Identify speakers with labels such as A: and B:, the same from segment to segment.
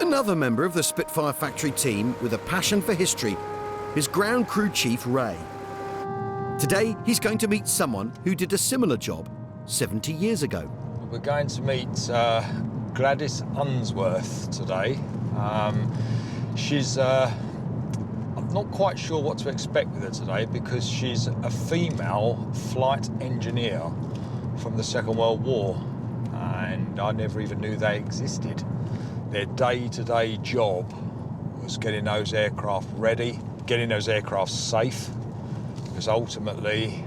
A: Another member of the Spitfire Factory team with a passion for history is Ground Crew Chief Ray. Today, he's going to meet someone who did a similar job 70 years ago.
B: We're going to meet Gladys Unsworth today. I'm not quite sure what to expect with her today because she's a female flight engineer from the Second World War, and I never even knew they existed. Their day-to-day job was getting those aircraft ready, getting those aircraft safe, because ultimately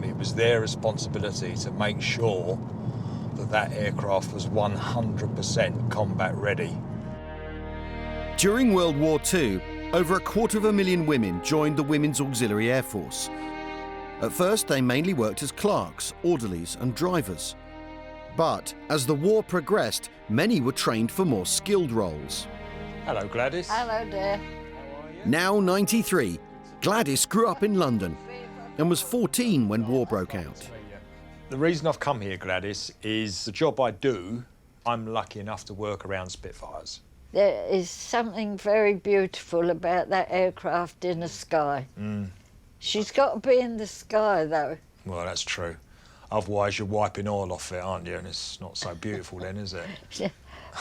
B: it was their responsibility to make sure that that aircraft was 100% combat ready.
A: During World War II, over 250,000 women joined the Women's Auxiliary Air Force. At first, they mainly worked as clerks, orderlies and drivers. But as the war progressed, many were trained for more skilled roles.
B: Hello, Gladys.
C: Hello, dear.
A: Now 93, Gladys grew up in London and was 14 when war broke out.
B: The reason I've come here, Gladys, is the job I do, I'm lucky enough to work around Spitfires.
C: There is something very beautiful about that aircraft in the sky. She's got to be in the sky, though.
B: Well, that's true. Otherwise, you're wiping oil off it, aren't you? And it's not so beautiful then, is it?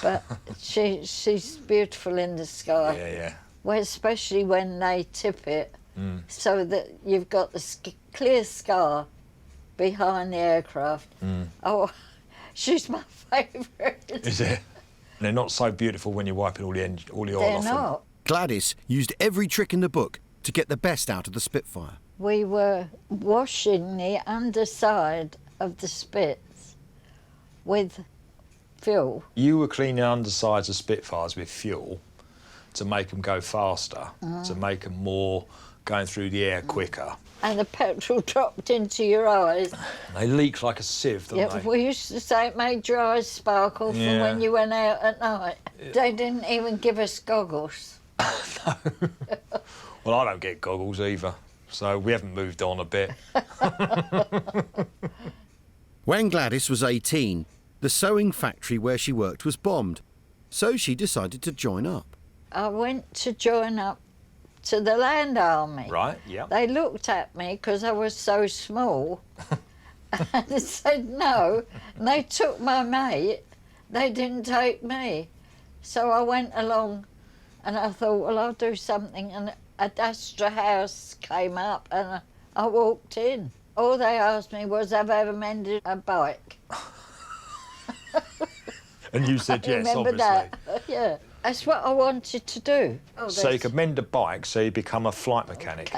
C: But she's beautiful in the sky.
B: Yeah, yeah.
C: Well, especially when they tip it, so that you've got the clear sky behind the aircraft. Oh, she's my favourite.
B: Is it? They're not so beautiful when you're wiping all the oil off
C: They're not.
A: Gladys used every trick in the book to get the best out of the Spitfire.
C: We were washing the underside of the Spits with fuel.
B: You were cleaning the undersides of Spitfires with fuel to make them go faster, to make them more going through the air quicker.
C: And the petrol dropped into your eyes.
B: They leak like a sieve, don't they?
C: We used to say it made your eyes sparkle from when you went out at night. They didn't even give us goggles.
B: No. Well, I don't get goggles either, so we haven't moved on a bit.
A: When Gladys was 18, the sewing factory where she worked was bombed, so she decided to join up.
C: I went to join up to the Land Army.
B: Right, yeah.
C: They looked at me because I was so small and said no, and they took my mate. They didn't take me. So I went along and I thought, well, I'll do something, and a Dastra house came up and I walked in. All they asked me was, have I ever mended a bike?
B: And you said yes,
C: remember
B: obviously.
C: that? Yeah. That's what I wanted to do.
B: So you could mend a bike, so you become a flight mechanic.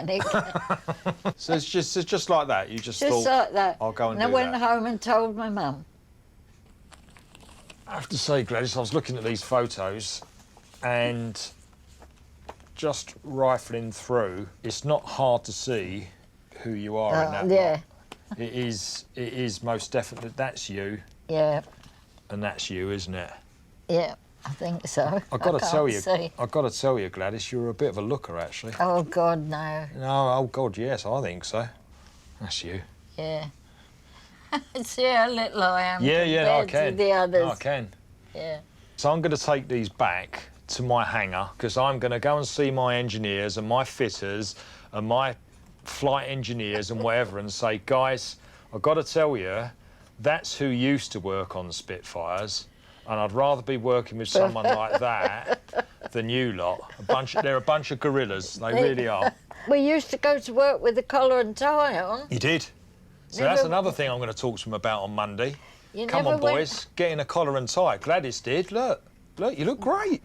B: So it's just like that. You just thought,
C: like that.
B: I'll go and
C: I
B: do
C: went
B: that.
C: home and told my mum.
B: I have to say, Gladys, I was looking at these photos and just rifling through. It's not hard to see who you are in that
C: yeah.
B: lot. It is most definitely. That's you.
C: Yeah.
B: And that's you, isn't it?
C: Yeah. I think so.
B: I've got to tell you,
C: See.
B: Gladys, you're a bit of a looker, actually.
C: Oh, God, no.
B: No, oh, God, yes, I think so. That's you.
C: Yeah. See how little I am
B: I
C: compared
B: can.
C: to the others.
B: No, I can.
C: Yeah.
B: So I'm going to take these back to my hangar because I'm going to go and see my engineers and my fitters and my flight engineers and whatever and say, guys, I've got to tell you, that's who used to work on the Spitfires. And I'd rather be working with someone like that than you lot. They're a bunch of gorillas. They really are.
C: We used to go to work with a collar and tie on.
B: You did. So that's another thing I'm going to talk to them about on Monday. Come on, boys, get in a collar and tie. Gladys did. Look, you look great.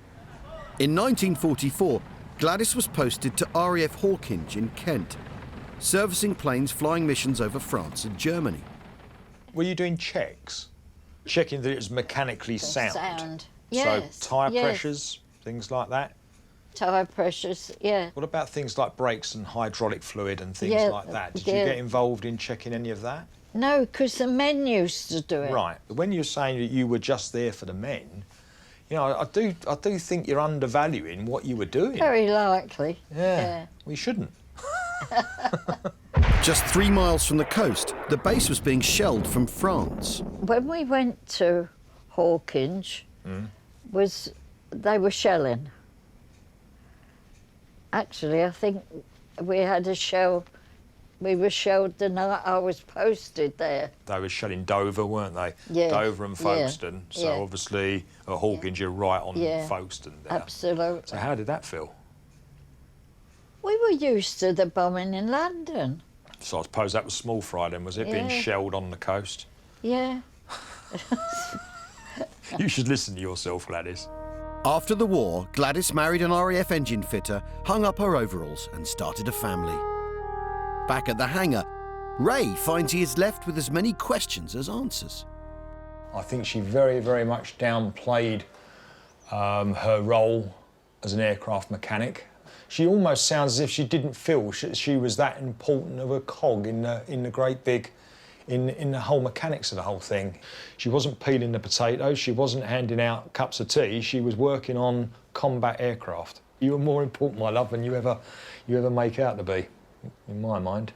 A: In 1944, Gladys was posted to RAF Hawkinge in Kent, servicing planes flying missions over France and Germany.
B: Were you doing checks? Checking that it was mechanically sound.
C: Yes.
B: So tyre pressures, things like that.
C: Tyre pressures, yeah.
B: What about things like brakes and hydraulic fluid and things like that? Did you get involved in checking any of that?
C: No, because the men used to do it.
B: Right. When you're saying that you were just there for the men, you know, I do think you're undervaluing what you were doing.
C: Very likely.
B: Yeah. We shouldn't.
A: Just 3 miles from the coast, the base was being shelled from France.
C: When we went to Hawkinge, was they were shelling. Actually, I think we had a shell. We were shelled the night I was posted there.
B: They were shelling Dover, weren't they?
C: Yeah.
B: Dover and Folkestone.
C: Yeah.
B: So
C: Yeah.
B: obviously at Hawkins, you're right on
C: Yeah.
B: Folkestone there.
C: Absolutely.
B: So how did that feel?
C: We were used to the bombing in London.
B: So I suppose that was small fry then, was it? Being
C: Yeah.
B: shelled on the coast.
C: Yeah.
B: You should listen to yourself, Gladys.
A: After the war, Gladys married an RAF engine fitter, hung up her overalls and started a family. Back at the hangar, Ray finds he is left with as many questions as answers.
B: I think she very, very much downplayed her role as an aircraft mechanic. She almost sounds as if she didn't feel she was that important of a cog in the great big, in the whole mechanics of the whole thing. She wasn't peeling the potatoes, she wasn't handing out cups of tea, she was working on combat aircraft. You were more important, my love, than you ever make out to be, in my mind.